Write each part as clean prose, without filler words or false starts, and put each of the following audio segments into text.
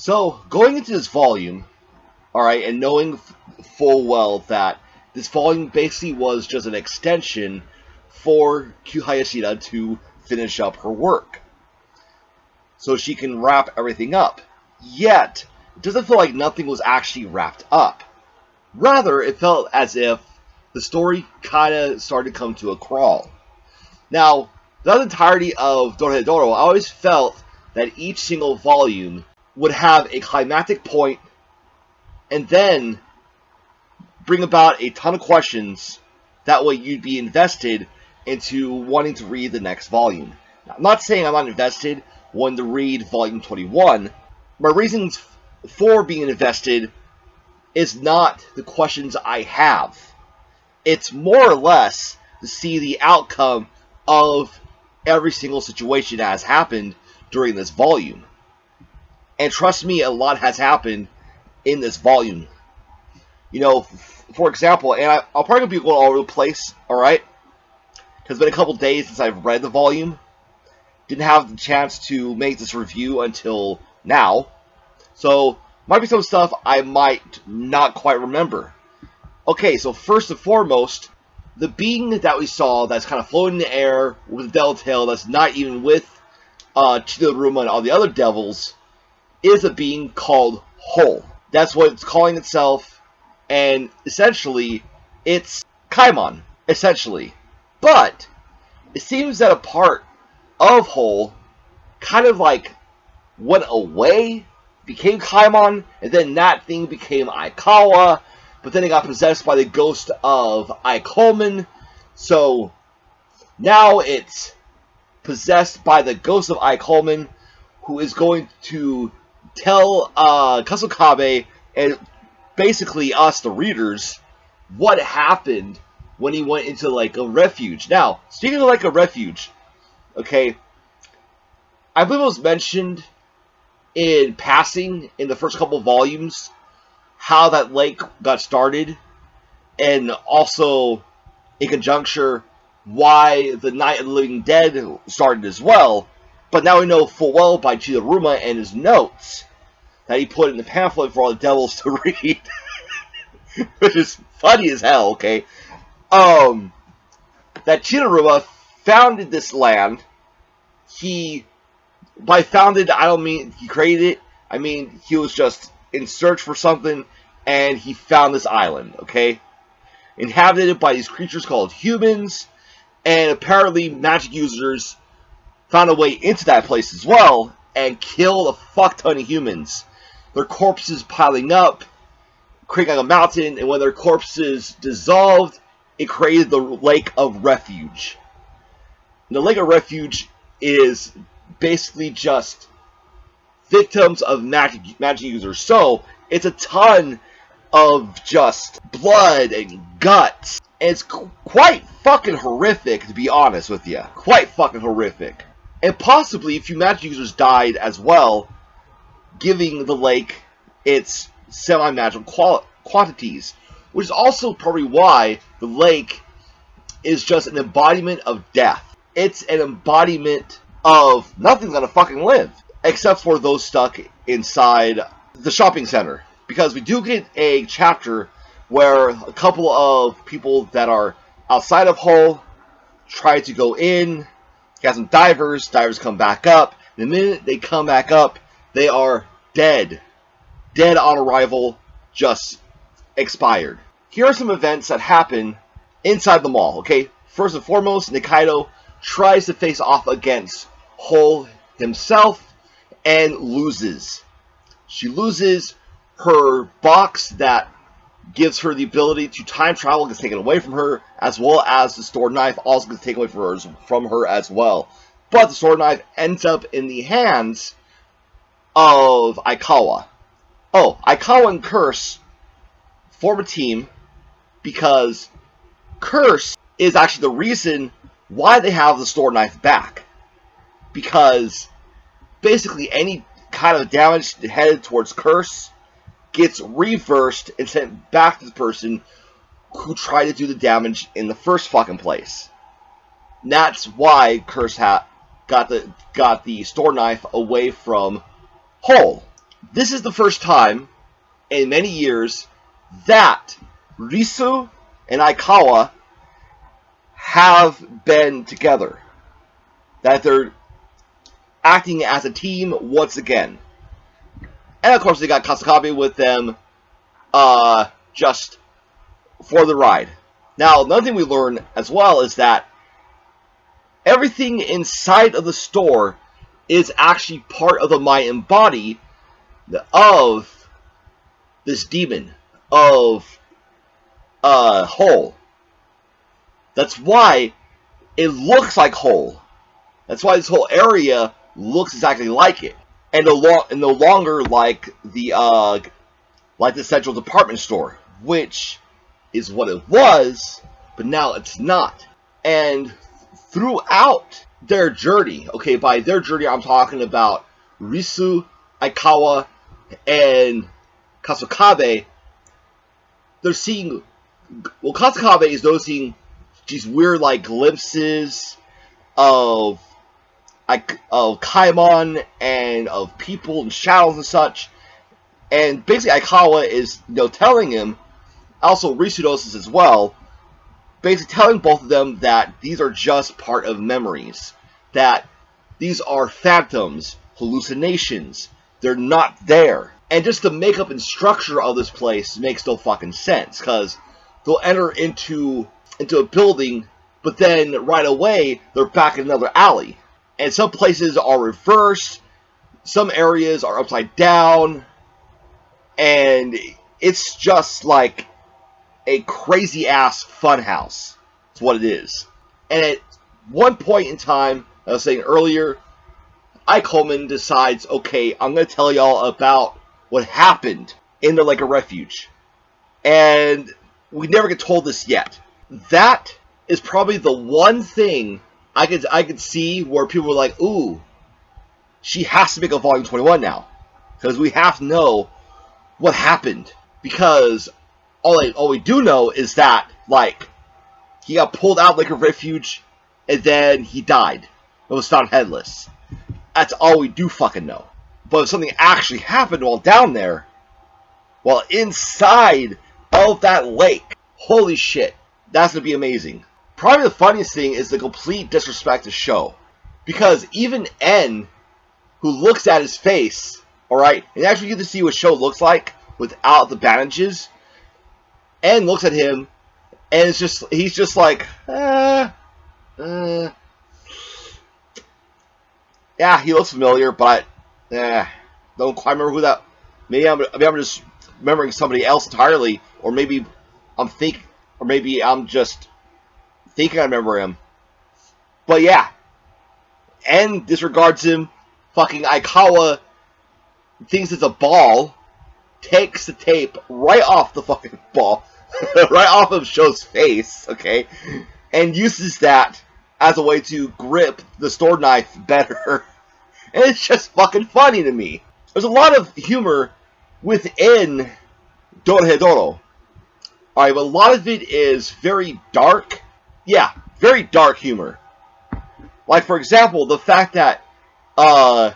So, going into this volume, alright, and knowing full well that this volume basically was just an extension for Q Hayashida to finish up her work, so she can wrap everything up. Yet, it doesn't feel like nothing was actually wrapped up. Rather, it felt as if the story kind of started to come to a crawl. Now, throughout the entirety of Dorohedoro, I always felt that each single volume would have a climactic point and then bring about a ton of questions. That way you'd be invested into wanting to read the next volume. Now, I'm not saying I'm not invested wanting to read volume 21. My reasons for being invested is not the questions I have. It's more or less to see the outcome of every single situation that has happened during this volume. And trust me, a lot has happened in this volume. You know, for example, and I'll probably be going all over the place, alright? Because it's been a couple days since I've read the volume. Didn't have the chance to make this review until now. So, might be some stuff I might not quite remember. Okay, so first and foremost, the being that we saw that's kind of floating in the air with a devil tail that's not even with Chidaruma and all the other devils is a being called Whole. That's what it's calling itself, and essentially, it's Kaiman, essentially. But, it seems that a part of Whole kind of like went away, became Kaiman, and then that thing became Aikawa, but then it got possessed by the ghost of Aikoman, so now it's possessed by the ghost of Aikoman, who is going to tell Kasukabe and basically us, the readers, what happened when he went into like a refuge. Now, speaking of like a refuge, okay, I believe it was mentioned in passing in the first couple volumes how that lake got started, and also in conjuncture why the Night of the Living Dead started as well. But now we know full well by Chidaruma and his notes that he put in the pamphlet for all the devils to read, which is funny as hell. Okay, that Chidaruma founded this land. By founded, I don't mean he created it. I mean he was just in search for something, and he found this island, okay? Inhabited by these creatures called humans, and apparently magic users found a way into that place as well, and killed a fuck ton of humans. Their corpses piling up, creating like a mountain, and when their corpses dissolved, it created the Lake of Refuge. And the Lake of Refuge is basically just victims of magic users. So, it's a ton of just blood and guts. And it's quite fucking horrific, to be honest with you. Quite fucking horrific. And possibly, a few magic users died as well, giving the lake its semi-magical quantities. Which is also probably why the lake is just an embodiment of death. It's an embodiment of nothing's gonna fucking live, except for those stuck inside the shopping center. Because we do get a chapter where a couple of people that are outside of Hull try to go in. You got some divers come back up. The minute they come back up, they are dead. Dead on arrival, just expired. Here are some events that happen inside the mall, okay? First and foremost, Nikkaido tries to face off against Hull himself and loses. She loses her box that gives her the ability to time travel, gets taken away from her, as well as the sword knife also gets taken away from her as well. But the sword knife ends up in the hands of Aikawa. Oh, Aikawa and Curse form a team because Curse is actually the reason why they have the sword knife back. Because basically any kind of damage headed towards Curse gets reversed and sent back to the person who tried to do the damage in the first fucking place. And that's why Curse got the sword knife away from Hull. this is the first time in many years that Risu and Aikawa have been together. That they're acting as a team once again. And of course they got Kasakabe with them just for the ride. Now, another thing we learn as well is that everything inside of the store is actually part of the mind and body of this demon, of Hole. That's why it looks like Hole. That's why this whole area looks exactly like it, and no longer like the central department store, which is what it was, but now it's not. And throughout their journey, okay, by their journey I'm talking about Risu, Aikawa, and Kasakabe, they're seeing, well, Kasakabe is noticing these weird, like, glimpses of Kaiman and of people and shadows and such. And basically Aikawa is, telling him, also Risu notices as well, basically telling both of them that these are just part of memories. That these are phantoms, hallucinations. They're not there. And just the makeup and structure of this place makes no fucking sense, because they'll enter into a building, but then right away they're back in another alley. And some places are reversed, some areas are upside down, and it's just like a crazy ass funhouse. That's what it is. And at one point in time, I was saying earlier, Kaiman decides, okay, I'm going to tell y'all about what happened in the Lake of Refuge. And we never get told this yet. That is probably the one thing I could see where people were like, ooh, she has to make a Volume 21 now. Because we have to know what happened. Because all we do know is that, like, he got pulled out of Lake of Refuge, and then he died. It was found headless. That's all we do fucking know. But if something actually happened while down there, while inside of that lake, holy shit, that's going to be amazing. Probably the funniest thing is the complete disrespect to Sho. Because even N, who looks at his face, alright, and actually you get to see what Sho looks like without the bandages, N looks at him, and he's just like, yeah, he looks familiar, but don't quite remember who that. Maybe I'm just remembering somebody else entirely, or maybe I'm just thinking I remember him. But yeah, N disregards him. Fucking Aikawa thinks it's a ball, takes the tape right off the fucking ball, right off of Sho's face, okay, and uses that as a way to grip the sword knife better. And it's just fucking funny to me. There's a lot of humor within Dorohedoro. Alright, but a lot of it is very dark. Yeah, very dark humor. Like, for example, the fact that Kawajiri,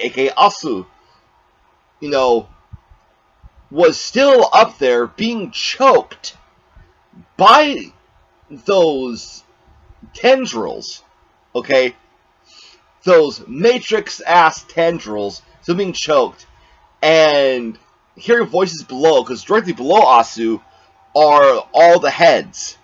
aka Asu, was still up there being choked by those tendrils, okay? Those Matrix-ass tendrils still being choked, and hearing voices below, because directly below Asu are all the heads,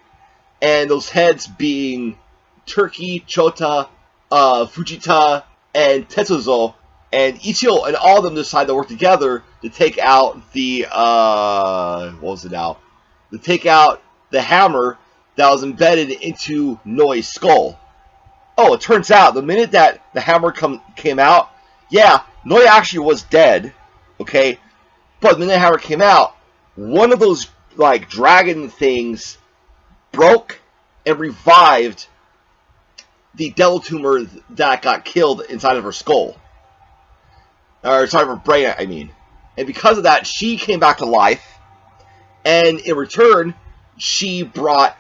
and those heads being Turkey, Chota, Fujita, and Tetsuzo, and Ichio and all of them decide to work together to take out the, To take out the hammer that was embedded into Noi's skull. Oh, it turns out, the minute that the hammer came out, yeah, Noi actually was dead, okay? But the minute the hammer came out, one of those, like, dragon things broke and revived the devil tumor that got killed inside of her skull. Or inside of her brain, I mean. And because of that, she came back to life, and in return, she brought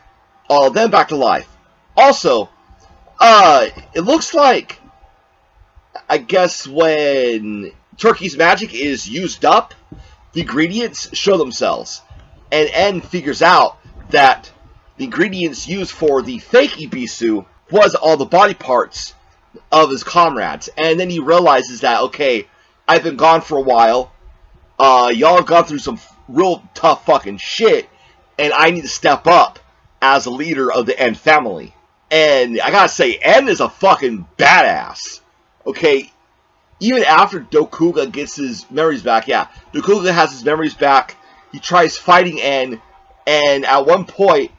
all of them back to life. Also, it looks like, I guess when Turkey's magic is used up, the ingredients show themselves. And En figures out that the ingredients used for the fake Ibisu was all the body parts of his comrades. And then he realizes that, okay, I've been gone for a while. Y'all have gone through some real tough fucking shit, and I need to step up as a leader of the En family. And I gotta say, En is a fucking badass. Okay, even after Dokuga gets his memories back, yeah, Dokuga has his memories back. He tries fighting En, and at one point,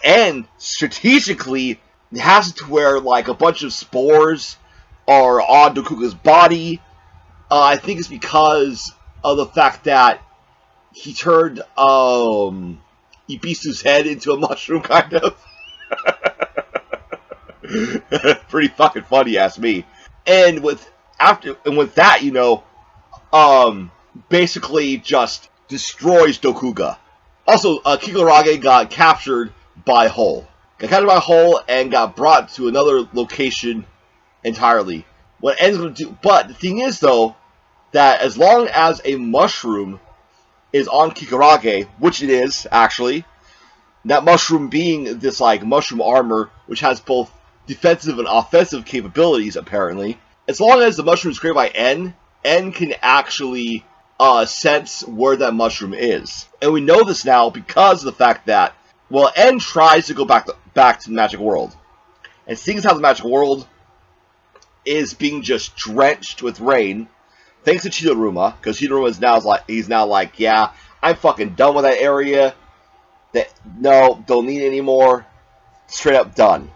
En strategically has to wear like a bunch of spores are on Dokuga's body. I think it's because of the fact that he turned Ibisu's head into a mushroom, kind of. Pretty fucking funny, ask me. And with that, basically just destroys Dokuga. Also, Kikurage got captured by Hole. Got captured by Hole and got brought to another location entirely. What En's gonna do, but the thing is though, that as long as a mushroom is on Kikurage, which it is actually, that mushroom being this like mushroom armor, which has both defensive and offensive capabilities apparently. As long as the mushroom is created by En can actually sense where that mushroom is, and we know this now because of the fact that En tries to go back to the magic world, and seeing as how the magic world is being just drenched with rain, thanks to Chidaruma, because Chidaruma is now like, yeah, I'm fucking done with that area. No, don't need it anymore. Straight up done.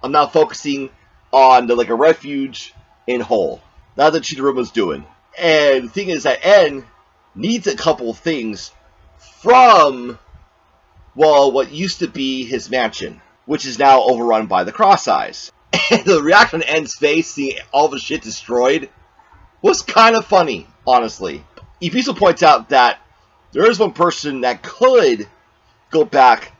I'm now focusing on a refuge in Hole. That's what Chidaruma's doing. And the thing is that En needs a couple of things from, what used to be his mansion, which is now overrun by the Cross Eyes. And the reaction on En's face, seeing all the shit destroyed, was kind of funny, honestly. Ibisu points out that there is one person that could go back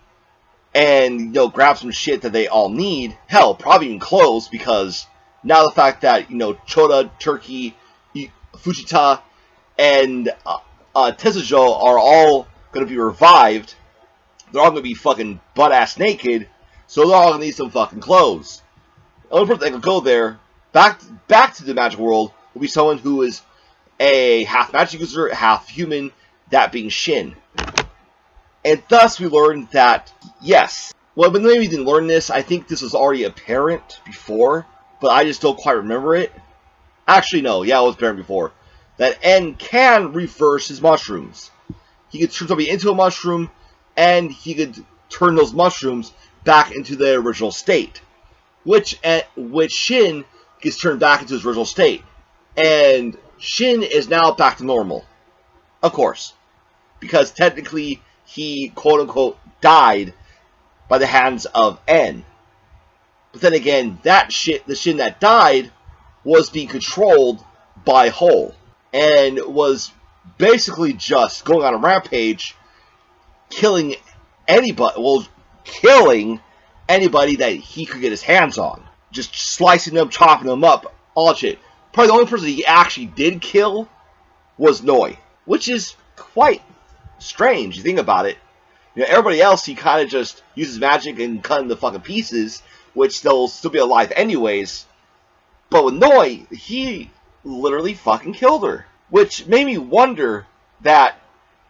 and, grab some shit that they all need. Hell, probably even clothes, because now the fact that, Chota, Turkey, Fujita, and Tetsujo are all going to be revived. They're all going to be fucking butt-ass naked, so they're all going to need some fucking clothes. The only person that can go there, back to the magic world, will be someone who is a half magic user, half human, that being Shin. And thus we learned that, yes, but maybe we didn't learn this, I think this was already apparent before, but I just don't quite remember it. Actually, no, yeah, it was apparent before. That En can reverse his mushrooms. He could turn somebody into a mushroom, and he could turn those mushrooms back into their original state. Which Shin gets turned back into his original state. And Shin is now back to normal. Of course. Because technically, he, quote-unquote, died by the hands of En. But then again, the Shin that died was being controlled by Hole. And was basically just going on a rampage, killing anybody that he could get his hands on. Just slicing them, chopping them up, all that shit. Probably the only person he actually did kill was Noi. Which is quite strange, you think about it. Everybody else, he kind of just uses magic and cut them to fucking pieces, which they'll still be alive anyways. But with Noi, he literally fucking killed her. Which made me wonder that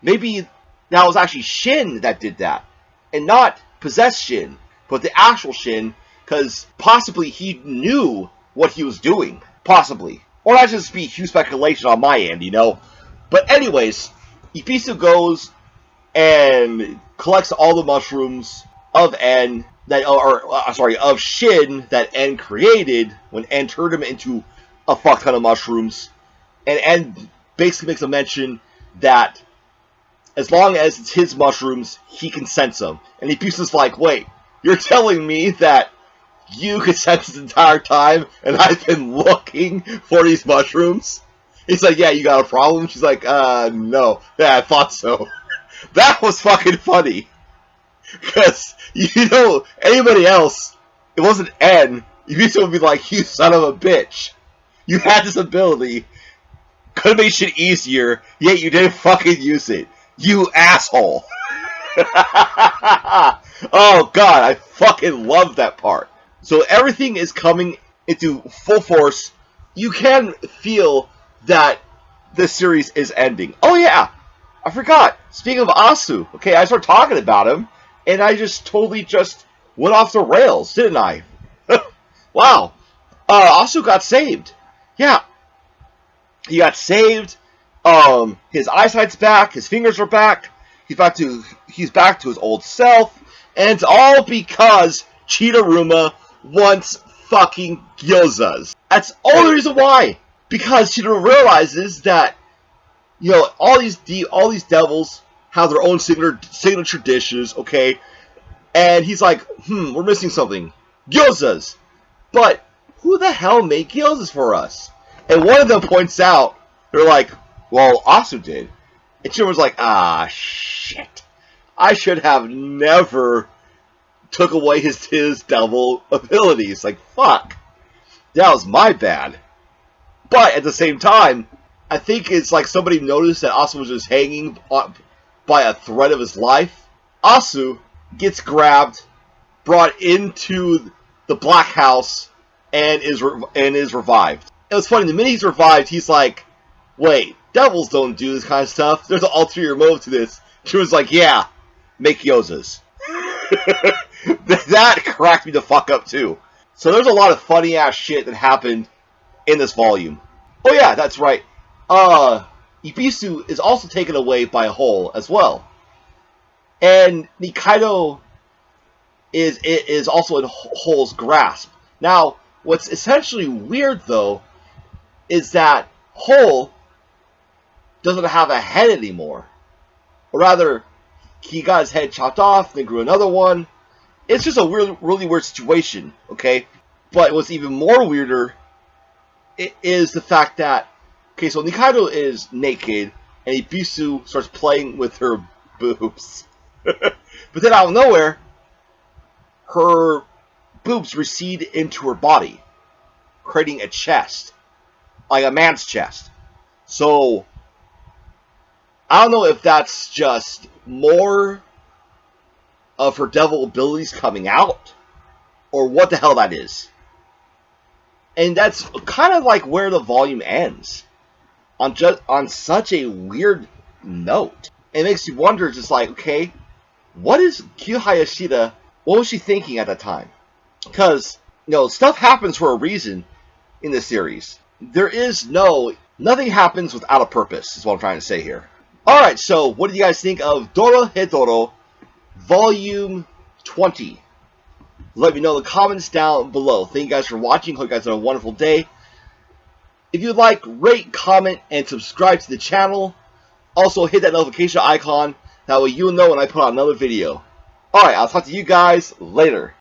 maybe that was actually Shin that did that. And not possessed Shin, but the actual Shin, because possibly he knew what he was doing. Possibly. Or that just be huge speculation on my end, But anyways, Ibisu goes and collects all the mushrooms of En of Shin that En created when En turned him into a fuck ton of mushrooms. And En basically makes a mention that as long as it's his mushrooms, he can sense them. And Ibisu's like, wait, you're telling me that you could sense this entire time and I've been looking for these mushrooms? He's like, yeah, you got a problem? She's like, no. Yeah, I thought so. That was fucking funny. Because, anybody else, it wasn't En, Ibisu would be like, you son of a bitch. You had this ability, Could have made shit easier, yet you didn't fucking use it. You asshole. Oh god, I fucking love that part. So everything is coming into full force. You can feel that this series is ending. Oh yeah, I forgot. Speaking of Asu, okay, I started talking about him, and I just totally just went off the rails, didn't I? Wow. Asu got saved. Yeah. He got saved. His eyesight's back. His fingers are back. He's back to his old self. And it's all because Chidaruma wants fucking gyozas. That's the only reason why. Because Chidaruma realizes that, you know, all these devils have their own signature dishes, okay? And he's like, we're missing something. Gyozas! But who the hell made gyozas for us? And one of them points out, they're like, well, Asu did. And Chidaruma's like, ah, shit. I should have never took away his devil abilities. Like, fuck. That was my bad. But at the same time, I think it's like somebody noticed that Asu was just hanging by a thread of his life. Asu gets grabbed, brought into the Black House, and is revived. It was funny, the minute he's revived, he's like, wait, devils don't do this kind of stuff. There's an ulterior motive to this. She was like, yeah, make gyozas. That cracked me the fuck up too. So there's a lot of funny ass shit that happened in this volume. Oh yeah, that's right. Ibisu is also taken away by a hole as well. And Nikkaido is also in Hole's grasp. Now, what's essentially weird though is that Hole doesn't have a head anymore. Or rather, he got his head chopped off, then grew another one. It's just a really weird situation, okay? But what's even more weirder is the fact that, okay, so Nikkaido is naked, and Ibisu starts playing with her boobs. But then out of nowhere, her boobs recede into her body, creating a chest, like a man's chest. So, I don't know if that's just more of her devil abilities coming out, or what the hell that is. And that's kind of like where the volume ends, on such a weird note. It makes you wonder, just like, okay, what is Q Hayashida, what was she thinking at that time? Because, you know, stuff happens for a reason in this series. Nothing happens without a purpose, is what I'm trying to say here. Alright, so what do you guys think of Dorohedoro Volume 20? Let me know in the comments down below. Thank you guys for watching. Hope you guys have a wonderful day. If you'd like, rate, comment, and subscribe to the channel. Also, hit that notification icon. That way you'll know when I put out another video. Alright, I'll talk to you guys later.